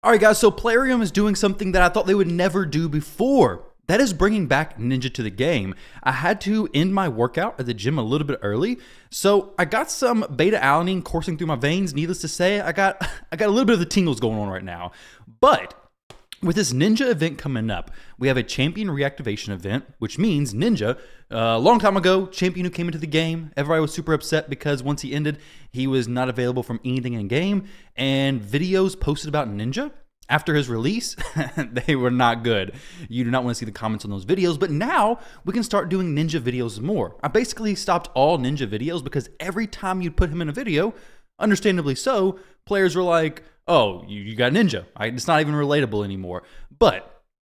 All right, guys, so Plarium is doing something that I thought they would never do before. That is bringing back Ninja to the game. I had to end my workout at the gym a little bit early, so I got some beta-alanine coursing through my veins. Needless to say, I got a little bit of the tingles going on right now. But with this Ninja event coming up, we have a champion reactivation event, which means Ninja, a long time ago, champion who came into the game. Everybody was super upset because once he ended, he was not available from anything in game. And videos posted about Ninja after his release, they were not good. You do not want to see the comments on those videos, but now we can start doing Ninja videos more. I basically stopped all Ninja videos because every time you'd put him in a video, understandably so, players were like, oh, you got Ninja. It's not even relatable anymore. But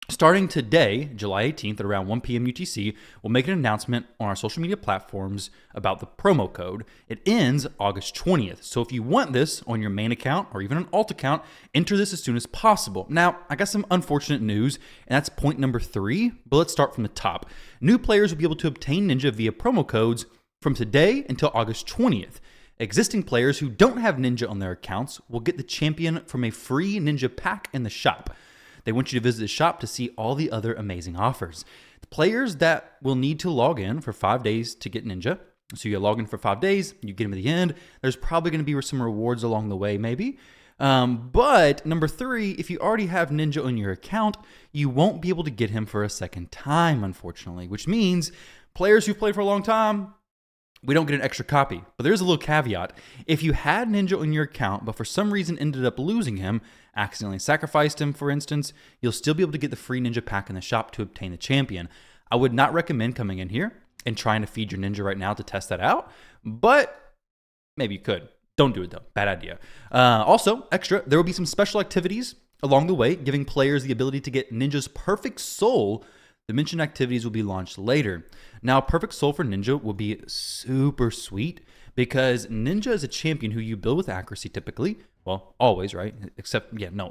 starting today, July 18th at around 1 p.m. UTC, we'll make an announcement on our social media platforms about the promo code. It ends August 20th. So if you want this on your main account or even an alt account, enter this as soon as possible. Now, I got some unfortunate news, and that's point number 3, but let's start from the top. New players will be able to obtain Ninja via promo codes from today until August 20th. Existing players who don't have Ninja on their accounts will get the champion from a free Ninja pack in the shop. They want you to visit the shop to see all the other amazing offers. The players that will need to log in for 5 days to get Ninja. So you log in for 5 days, you get him at the end. There's probably going to be some rewards along the way, maybe. But number 3, if you already have Ninja on your account, you won't be able to get him for a second time, unfortunately, which means players who've played for a long time, we don't get an extra copy. But there's a little caveat. If you had Ninja on your account, but for some reason ended up losing him, accidentally sacrificed him, for instance, you'll still be able to get the free Ninja pack in the shop to obtain the champion. I would not recommend coming in here and trying to feed your Ninja right now to test that out, but maybe you could. Don't do it though. Bad idea. Also, extra, there will be some special activities along the way, giving players the ability to get Ninja's perfect soul. The mentioned activities will be launched later. Now, Perfect Soul for Ninja will be super sweet because Ninja is a champion who you build with accuracy typically. Well, always, right?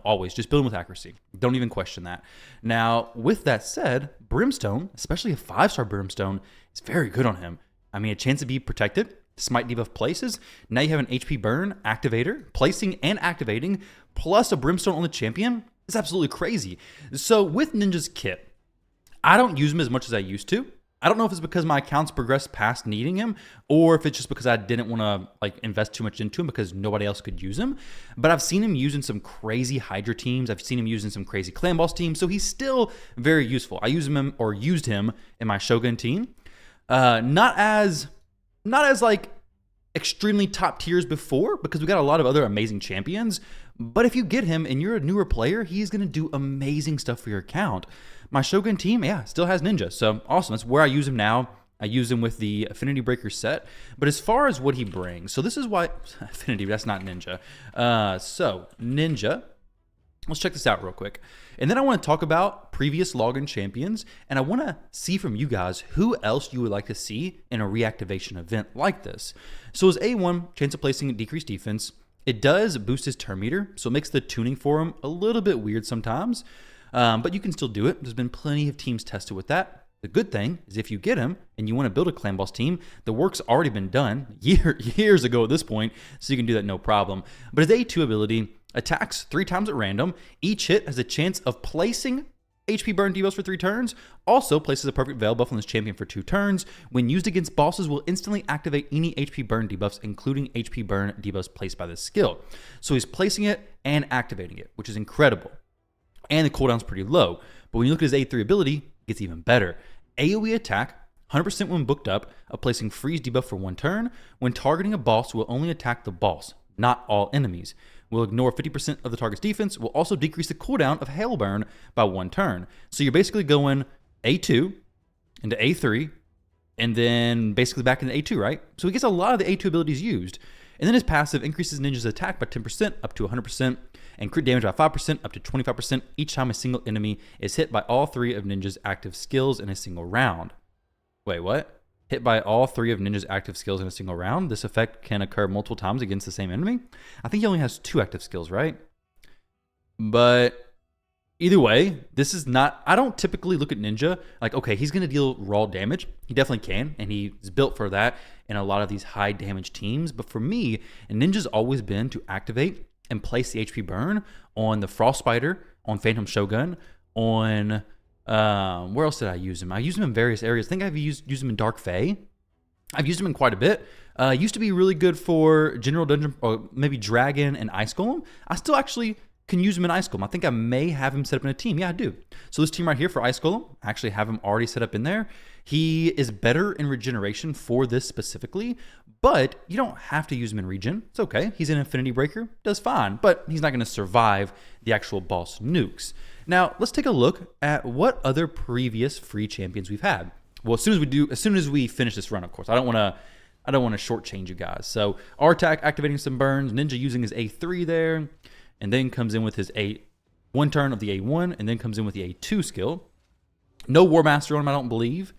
Always. Just build him with accuracy. Don't even question that. Now, with that said, Brimstone, especially a 5-star Brimstone, is very good on him. I mean, a chance to be protected, smite debuff places. Now you have an HP burn activator, placing and activating, plus a Brimstone on the champion. It's absolutely crazy. So with Ninja's kit, I don't use him as much as I used to. I don't know if it's because my accounts progressed past needing him or if it's just because I didn't want to invest too much into him because nobody else could use him. But I've seen him used in some crazy Hydra teams. I've seen him used in some crazy Clan Boss teams. So he's still very useful. I used him in my Shogun team. Not as extremely top tiers before because we got a lot of other amazing champions. But if you get him and you're a newer player, he's going to do amazing stuff for your account. My Shogun team, still has Ninja. So awesome. That's where I use him now. I use him with the Affinity Breaker set. But as far as what he brings, so this is why Affinity, that's not Ninja. So Ninja, let's check this out real quick. And then I want to talk about previous login champions. And I want to see from you guys who else you would like to see in a reactivation event like this. So as A1, chance of placing a decreased defense. It does boost his turn meter, so it makes the tuning for him a little bit weird sometimes, but you can still do it. There's been plenty of teams tested with that. The good thing is if you get him and you want to build a Clan Boss team, the work's already been done years ago at this point, so you can do that no problem. But his A2 ability attacks 3 times at random. Each hit has a chance of placing HP burn debuffs for 3 turns. Also places a perfect veil buff on this champion for 2 turns. When used against bosses, will instantly activate any HP burn debuffs, including HP burn debuffs placed by this skill. So he's placing it and activating it, which is incredible. And the cooldown's pretty low. But when you look at his A3 ability, it gets even better. AoE attack, 100% when booked up, of placing freeze debuff for 1 turn. When targeting a boss, will only attack the boss, not all enemies. Will ignore 50% of the target's defense, will also decrease the cooldown of Hail Burn by 1 turn. So you're basically going A2 into A3, and then basically back into A2, right? So he gets a lot of the A2 abilities used. And then his passive increases Ninja's attack by 10% up to 100%, and crit damage by 5% up to 25% each time a single enemy is hit by all 3 of Ninja's active skills in a single round. Wait, what? Hit by all 3 of Ninja's active skills in a single round. This effect can occur multiple times against the same enemy. I think he only has 2 active skills, right? But either way, this is not... I don't typically look at Ninja like, okay, he's going to deal raw damage. He definitely can, and he's built for that in a lot of these high damage teams. But for me, Ninja's always been to activate and place the HP burn on the Frostbiter, on Phantom Shogun, on where else did I use him? I used him in various areas. I think I've used him in Dark Fae. I've used him in quite a bit. Used to be really good for General Dungeon, or maybe Dragon and Ice Golem. I still actually can use him in Ice Golem. I think I may have him set up in a team. Yeah, I do. So this team right here for Ice Golem, I actually have him already set up in there. He is better in regeneration for this specifically, but you don't have to use him in regen. It's okay. He's an Infinity Breaker, does fine, but he's not going to survive the actual boss nukes. Now, let's take a look at what other previous free champions we've had. Well, as soon as we finish this run, of course. I don't want to shortchange you guys. So, Artak activating some burns, Ninja using his A3 there, and then comes in with his one turn of the A1, and then comes in with the A2 skill. No War Master on him, I don't believe,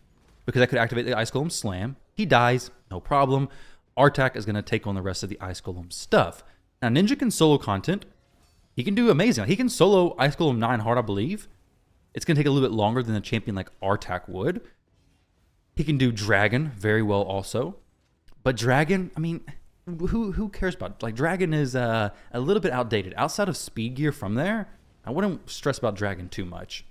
because I could activate the Ice Golem Slam. He dies, no problem. Artak is going to take on the rest of the Ice Golem stuff. Now, Ninja can solo content. He can do amazing. He can solo Ice Golem 9 hard, I believe. It's going to take a little bit longer than a champion like Artak would. He can do Dragon very well also. But Dragon, I mean, who cares about it? Like, Dragon is a little bit outdated. Outside of speed gear from there, I wouldn't stress about Dragon too much.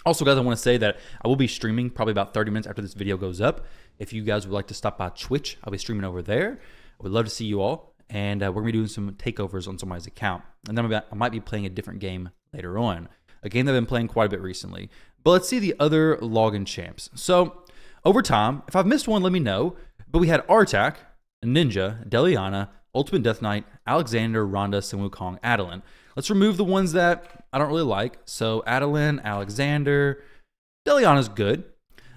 Also, guys, I want to say that I will be streaming probably about 30 minutes after this video goes up. If you guys would like to stop by Twitch, I'll be streaming over there. I would love to see you all. And we're going to be doing some takeovers on somebody's account. And then I might be playing a different game later on. A game that I've been playing quite a bit recently. But let's see the other login champs. So, over time, if I've missed one, let me know. But we had Artak, Ninja, Deliana, Ultimate Death Knight, Alexander, Ronda, Sun Wukong, Adeline. Let's remove the ones that I don't really like. So, Adeline, Alexander, Deliana's good.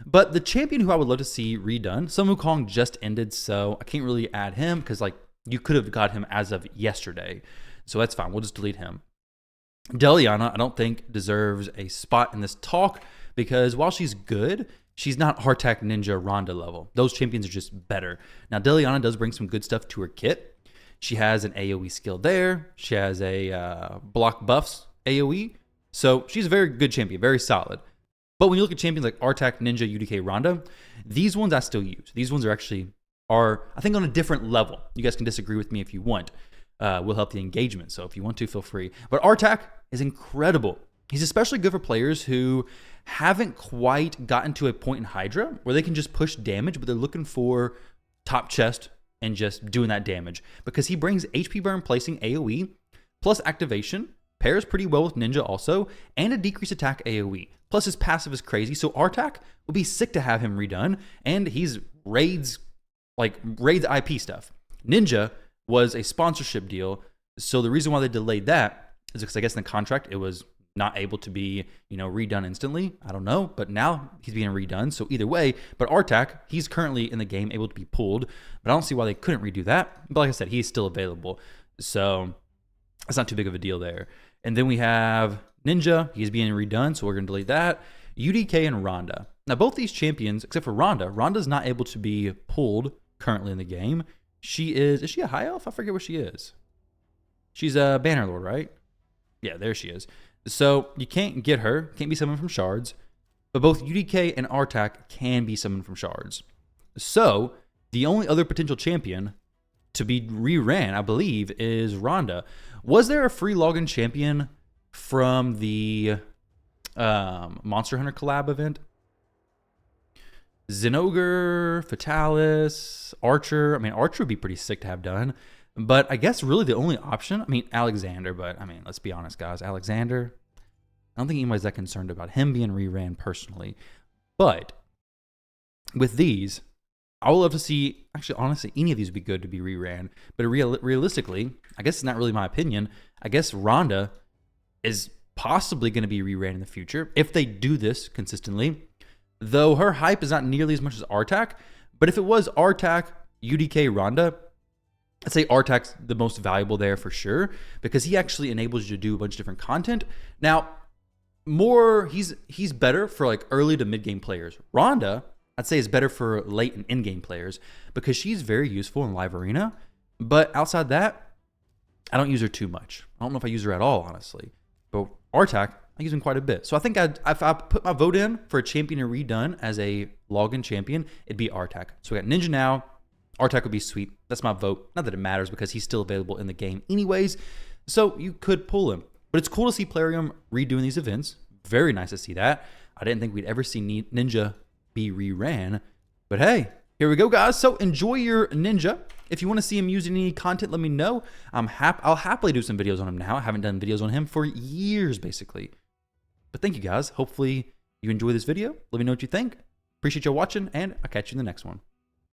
But the champion who I would love to see redone, Sun Wukong just ended, so I can't really add him because, like, you could have got him as of yesterday. So that's fine. We'll just delete him. Deliana, I don't think deserves a spot in this talk because while she's good, she's not Artak, Ninja, Ronda level. Those champions are just better. Now, Deliana does bring some good stuff to her kit. She has an AoE skill there. She has a block buffs AoE. So she's a very good champion, very solid. But when you look at champions like Artak, Ninja, UDK, Ronda, these ones I still use. These ones are I think on a different level. You guys can disagree with me if you want. Will help the engagement. So if you want to, feel free. But Artak is incredible. He's especially good for players who haven't quite gotten to a point in Hydra where they can just push damage, but they're looking for top chest and just doing that damage. Because he brings HP burn placing AoE plus activation, pairs pretty well with Ninja also, and a decreased attack AoE. Plus his passive is crazy. So Artak would be sick to have him redone. And he's raids IP stuff. Ninja was a sponsorship deal, so the reason why they delayed that is because I guess in the contract it was not able to be, redone instantly. I don't know, but now he's being redone. So either way, but Artak, he's currently in the game able to be pulled, but I don't see why they couldn't redo that. But like I said, he's still available, so it's not too big of a deal there. And then we have Ninja, he's being redone, so we're gonna delete that. UDK and Ronda. Now both these champions, except for Ronda's not able to be pulled currently in the game. Is she a high elf? I forget what she is. She's a Bannerlord, right? Yeah, there she is. So you can't get her, can't be summoned from shards, but both UDK and Artak can be summoned from shards. So the only other potential champion to be reran, I believe, is Ronda. Was there a free login champion from the Monster Hunter collab event? Zenogre, Fatalis, Archer. I mean, Archer would be pretty sick to have done. But I guess really the only option, Alexander, but let's be honest, guys. Alexander, I don't think anybody's that concerned about him being reran personally. But with these, I would love to see, actually, honestly, any of these would be good to be reran. But realistically, I guess it's not really my opinion. I guess Ronda is possibly going to be reran in the future if they do this consistently. Though her hype is not nearly as much as Artak, but if it was Artak, UDK, Ronda, I'd say Artak's the most valuable there for sure because he actually enables you to do a bunch of different content. Now, he's better for like early to mid game players. Ronda, I'd say is better for late and in game players because she's very useful in live arena. But outside that, I don't use her too much. I don't know if I use her at all, honestly. But Artak, I use him quite a bit. So I think if I put my vote in for a champion to redone as a login champion, it'd be Artak. So we got Ninja now, Artak would be sweet. That's my vote. Not that it matters because he's still available in the game anyways. So you could pull him. But it's cool to see Plarium redoing these events. Very nice to see that. I didn't think we'd ever see Ninja be reran. But hey, here we go, guys. So enjoy your Ninja. If you want to see him using any content, let me know. I'll happily do some videos on him now. I haven't done videos on him for years, basically. But thank you, guys. Hopefully you enjoy this video. Let me know what you think. Appreciate y'all watching, and I'll catch you in the next one.